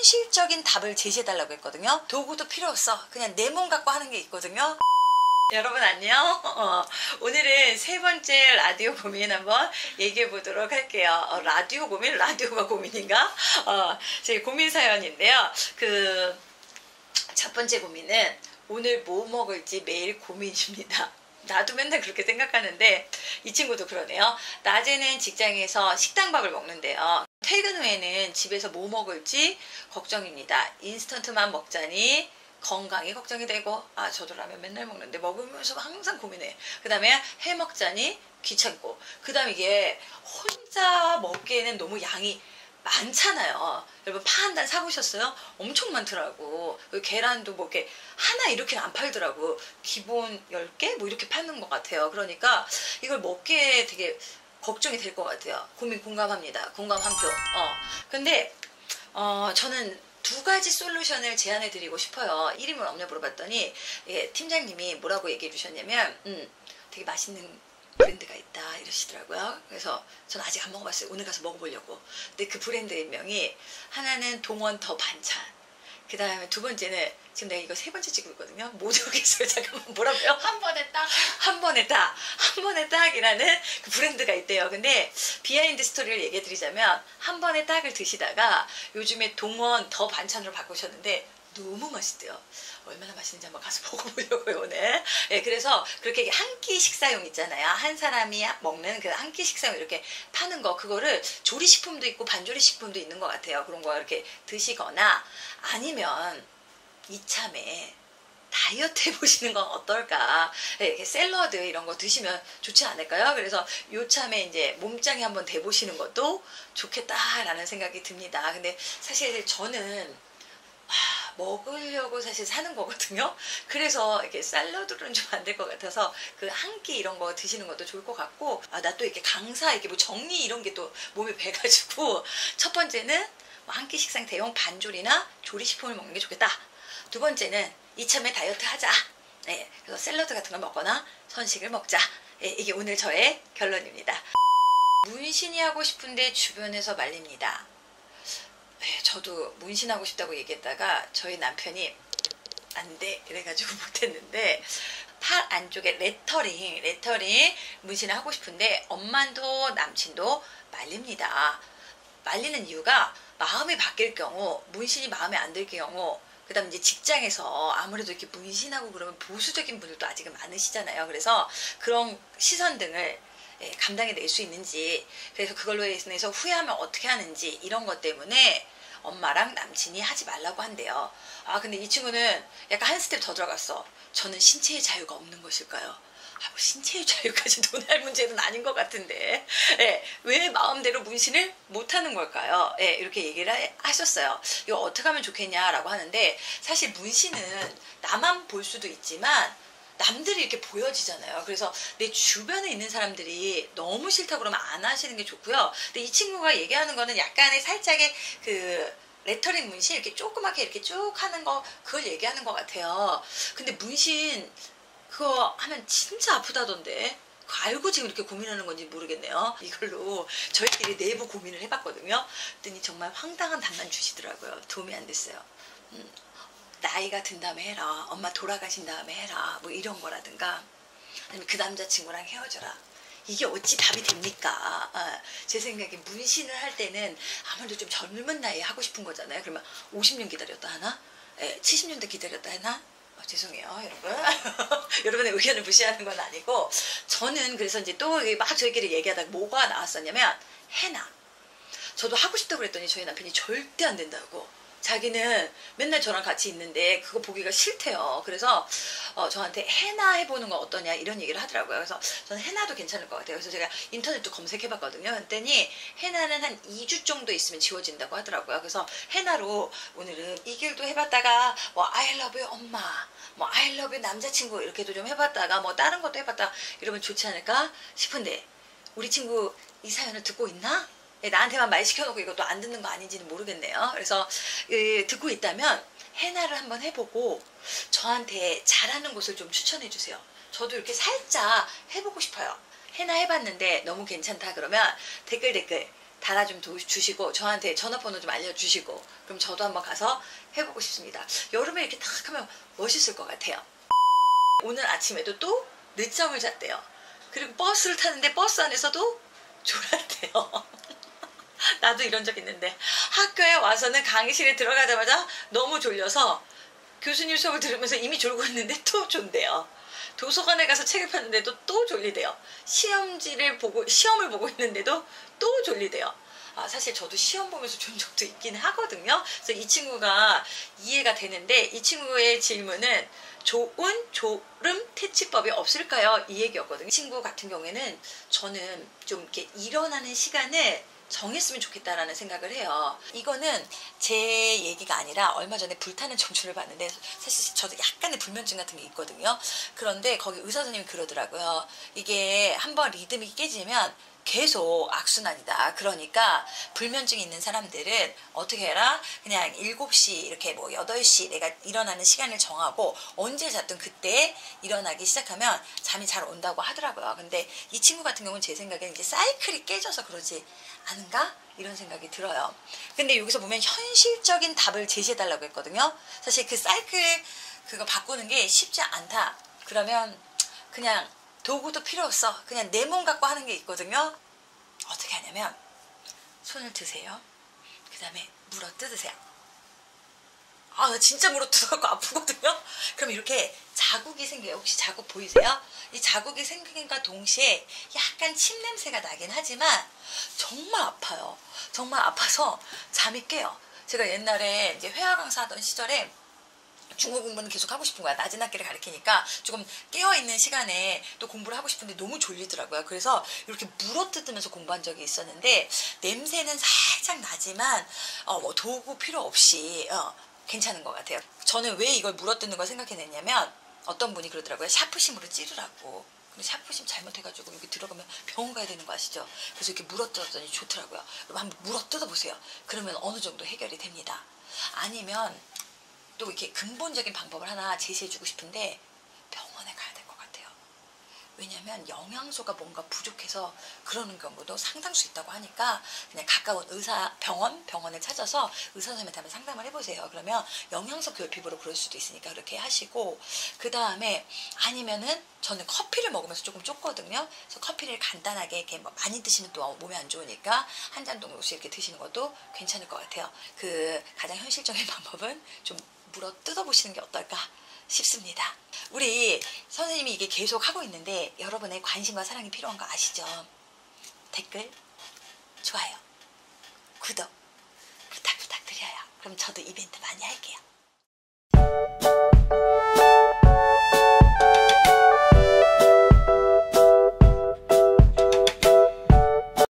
현실적인 답을 제시해달라고 했거든요. 도구도 필요 없어. 그냥 내 몸 갖고 하는 게 있거든요. 여러분 안녕. 오늘은 세 번째 라디오 고민 한번 얘기해 보도록 할게요. 라디오 고민? 라디오가 고민인가? 제 고민 사연인데요. 첫 번째 고민은 오늘 뭐 먹을지 매일 고민입니다. 나도 맨날 그렇게 생각하는데 이 친구도 그러네요. 낮에는 직장에서 식당밥을 먹는데요. 퇴근 후에는 집에서 뭐 먹을지 걱정입니다. 인스턴트만 먹자니 건강이 걱정이 되고, 저도 라면 맨날 먹는데 먹으면서 항상 고민해. 그 다음에 해 먹자니 귀찮고, 그 다음에 이게 혼자 먹기에는 너무 양이 많잖아요. 여러분 파 한 단 사보셨어요? 엄청 많더라고. 계란도 뭐 이렇게 하나 이렇게는 안 팔더라고. 기본 10개? 뭐 이렇게 파는 것 같아요. 그러니까 이걸 먹기에 되게 걱정이 될 것 같아요. 고민 공감합니다. 공감 한 표. 근데 저는 두 가지 솔루션을 제안해 드리고 싶어요. 이름을 없냐 물어봤더니 팀장님이 뭐라고 얘기해 주셨냐면 되게 맛있는 브랜드가 있다 이러시더라고요. 그래서 저는 아직 안 먹어봤어요. 오늘 가서 먹어보려고. 근데 그 브랜드의 명이 하나는 동원 더 반찬, 그 다음에 두 번째는 지금 내가 이거 세 번째 찍고 있거든요. 못 적겠어요. 잠깐만, 뭐라고요? 한 번에 딱. 한 번에 딱. 한 번에 딱이라는 그 브랜드가 있대요. 근데 비하인드 스토리를 얘기해 드리자면 한 번에 딱을 드시다가 요즘에 동원 더 반찬으로 바꾸셨는데 너무 맛있대요. 얼마나 맛있는지 한번 가서 먹어보려고요, 오늘. 그래서 그렇게 한 끼 식사용 있잖아요. 한 사람이 먹는 그 한 끼 식사용 이렇게 파는 거, 그거를 조리식품도 있고 반조리식품도 있는 것 같아요. 그런 거 이렇게 드시거나 아니면 이참에 다이어트 해보시는 건 어떨까. 이렇게 샐러드 이런 거 드시면 좋지 않을까요? 그래서 요참에 이제 몸짱이 한번 돼보시는 것도 좋겠다라는 생각이 듭니다. 근데 사실 저는 먹으려고 사실 사는 거거든요. 그래서 이렇게 샐러드로는 좀 안 될 것 같아서 그 한 끼 이런 거 드시는 것도 좋을 것 같고, 나 또 이렇게 강사 이렇게 뭐 정리 이런 게 또 몸에 배가지고 첫 번째는 한 끼 식상 대용 반조리나 조리식품을 먹는 게 좋겠다. 두 번째는 이참에 다이어트 하자. 그래서 샐러드 같은 걸 먹거나 선식을 먹자. 이게 오늘 저의 결론입니다. 문신이 하고 싶은데 주변에서 말립니다. 저도 문신하고 싶다고 얘기했다가 저희 남편이 안 돼 이래가지고 못했는데, 팔 안쪽에 레터링 문신을 하고 싶은데 엄마도 남친도 말립니다. 말리는 이유가 마음이 바뀔 경우, 문신이 마음에 안 들 경우, 그 다음에 이제 직장에서 아무래도 이렇게 문신하고 그러면 보수적인 분들도 아직은 많으시잖아요. 그래서 그런 시선 등을 감당해낼 수 있는지, 그래서 그걸로 인해서 후회하면 어떻게 하는지, 이런 것 때문에 엄마랑 남친이 하지 말라고 한대요. 근데 이 친구는 약간 한 스텝 더 들어갔어. 저는 신체의 자유가 없는 것일까요? 뭐 신체의 자유까지 논할 문제는 아닌 것 같은데, 왜 마음대로 문신을 못하는 걸까요? 이렇게 얘기를 하셨어요. 이거 어떻게 하면 좋겠냐라고 하는데, 사실 문신은 나만 볼 수도 있지만 남들이 이렇게 보여지잖아요. 그래서 내 주변에 있는 사람들이 너무 싫다고 그러면 안 하시는 게 좋고요. 근데 이 친구가 얘기하는 거는 약간의 살짝의 그 레터링 문신 이렇게 조그맣게 이렇게 쭉 하는 거, 그걸 얘기하는 것 같아요. 근데 문신 그거 하면 진짜 아프다던데, 그거 알고 지금 이렇게 고민하는 건지 모르겠네요. 이걸로 저희끼리 내부 고민을 해봤거든요. 그랬더니 정말 황당한 답만 주시더라고요. 도움이 안 됐어요. 나이가 든 다음에 해라, 엄마 돌아가신 다음에 해라, 뭐 이런 거라든가, 아니면 그 남자친구랑 헤어져라. 이게 어찌 답이 됩니까? 제 생각에 문신을 할 때는 아무래도 좀 젊은 나이에 하고 싶은 거잖아요. 그러면 50년 기다렸다 하나? 70년대 기다렸다 하나? 죄송해요, 여러분. 여러분의 의견을 무시하는 건 아니고, 저는 그래서 이제 또 막 저희끼리 얘기하다가 뭐가 나왔었냐면, 헤나. 저도 하고 싶다고 그랬더니 저희 남편이 절대 안 된다고. 자기는 맨날 저랑 같이 있는데 그거 보기가 싫대요. 그래서 저한테 헤나 해보는 건 어떠냐 이런 얘기를 하더라고요. 그래서 저는 헤나도 괜찮을 것 같아요. 그래서 제가 인터넷도 검색해봤거든요. 그랬더니 헤나는 한 2주 정도 있으면 지워진다고 하더라고요. 그래서 헤나로 오늘은 이 길도 해봤다가 뭐 I love you 엄마, 뭐 I love you 남자친구 이렇게도 좀 해봤다가 뭐 다른 것도 해봤다가 이러면 좋지 않을까 싶은데, 우리 친구 이 사연을 듣고 있나? 나한테만 말 시켜놓고 이것도 안 듣는 거 아닌지는 모르겠네요. 그래서 듣고 있다면 헤나를 한번 해보고 저한테 잘하는 곳을 좀 추천해 주세요. 저도 이렇게 살짝 해보고 싶어요. 헤나 해봤는데 너무 괜찮다 그러면 댓글 달아 좀 주시고 저한테 전화번호 좀 알려주시고 그럼 저도 한번 가서 해보고 싶습니다. 여름에 이렇게 딱 하면 멋있을 것 같아요. 오늘 아침에도 또 늦잠을 잤대요. 그리고 버스를 타는데 버스 안에서도 졸았대요. 나도 이런 적 있는데 학교에 와서는 강의실에 들어가자마자 너무 졸려서 교수님 수업을 들으면서 이미 졸고 있는데 또 존대요. 도서관에 가서 책을 폈는데도 또 졸리대요. 시험을 보고 있는데도 또 졸리대요. 사실 저도 시험 보면서 존 적도 있긴 하거든요. 그래서 이 친구가 이해가 되는데 이 친구의 질문은 좋은 졸음 퇴치법이 없을까요? 이 얘기였거든요. 이 친구 같은 경우에는 저는 좀 이렇게 일어나는 시간을 정했으면 좋겠다라는 생각을 해요. 이거는 제 얘기가 아니라 얼마 전에 불타는 청춘을 봤는데 사실 저도 약간의 불면증 같은 게 있거든요. 그런데 거기 의사 선생님이 그러더라고요. 이게 한번 리듬이 깨지면 계속 악순환이다. 그러니까 불면증이 있는 사람들은 어떻게 해라? 그냥 7시 이렇게 뭐 8시 내가 일어나는 시간을 정하고 언제 잤든 그때 일어나기 시작하면 잠이 잘 온다고 하더라고요. 근데 이 친구 같은 경우는 제 생각에는 이제 사이클이 깨져서 그러지 않은가? 이런 생각이 들어요. 근데 여기서 보면 현실적인 답을 제시해달라고 했거든요. 사실 그 사이클 그거 바꾸는 게 쉽지 않다. 그러면 그냥 도구도 필요 없어. 그냥 내 몸 갖고 하는 게 있거든요. 어떻게 하냐면 손을 드세요. 그 다음에 물어 뜯으세요. 나 진짜 물어 뜯어갖고 아프거든요. 그럼 이렇게 자국이 생겨요. 혹시 자국 보이세요? 이 자국이 생김과 동시에 약간 침 냄새가 나긴 하지만 정말 아파요. 정말 아파서 잠이 깨요. 제가 옛날에 이제 회화 강사하던 시절에 중국 공부는 계속 하고 싶은 거야. 낮은 학기를 가르치니까 조금 깨어있는 시간에 또 공부를 하고 싶은데 너무 졸리더라고요. 그래서 이렇게 물어뜯으면서 공부한 적이 있었는데 냄새는 살짝 나지만 뭐 도구 필요 없이 괜찮은 것 같아요. 저는 왜 이걸 물어뜯는 걸 생각해냈냐면 어떤 분이 그러더라고요. 샤프심으로 찌르라고. 근데 샤프심 잘못해가지고 여기 들어가면 병원 가야 되는 거 아시죠? 그래서 이렇게 물어뜯었더니 좋더라고요. 여러분 한번 물어뜯어보세요. 그러면 어느 정도 해결이 됩니다. 아니면 또 이렇게 근본적인 방법을 하나 제시해주고 싶은데 병원에 가야 될 것 같아요. 왜냐면 영양소가 뭔가 부족해서 그러는 경우도 상당수 있다고 하니까 그냥 가까운 병원을 찾아서 의사 선생님한테 한번 상담을 해보세요. 그러면 영양소 결핍으로 그럴 수도 있으니까 그렇게 하시고 그 다음에 아니면은 저는 커피를 먹으면서 조금 쫓거든요. 그래서 커피를 간단하게 이렇게 뭐 많이 드시면 또 몸에 안 좋으니까 한 잔 정도씩 이렇게 드시는 것도 괜찮을 것 같아요. 그 가장 현실적인 방법은 좀 물어 뜯어보시는 게 어떨까 싶습니다. 우리 선생님이 이게 계속 하고 있는데 여러분의 관심과 사랑이 필요한 거 아시죠? 댓글, 좋아요, 구독 부탁드려요. 그럼 저도 이벤트 많이 할게요.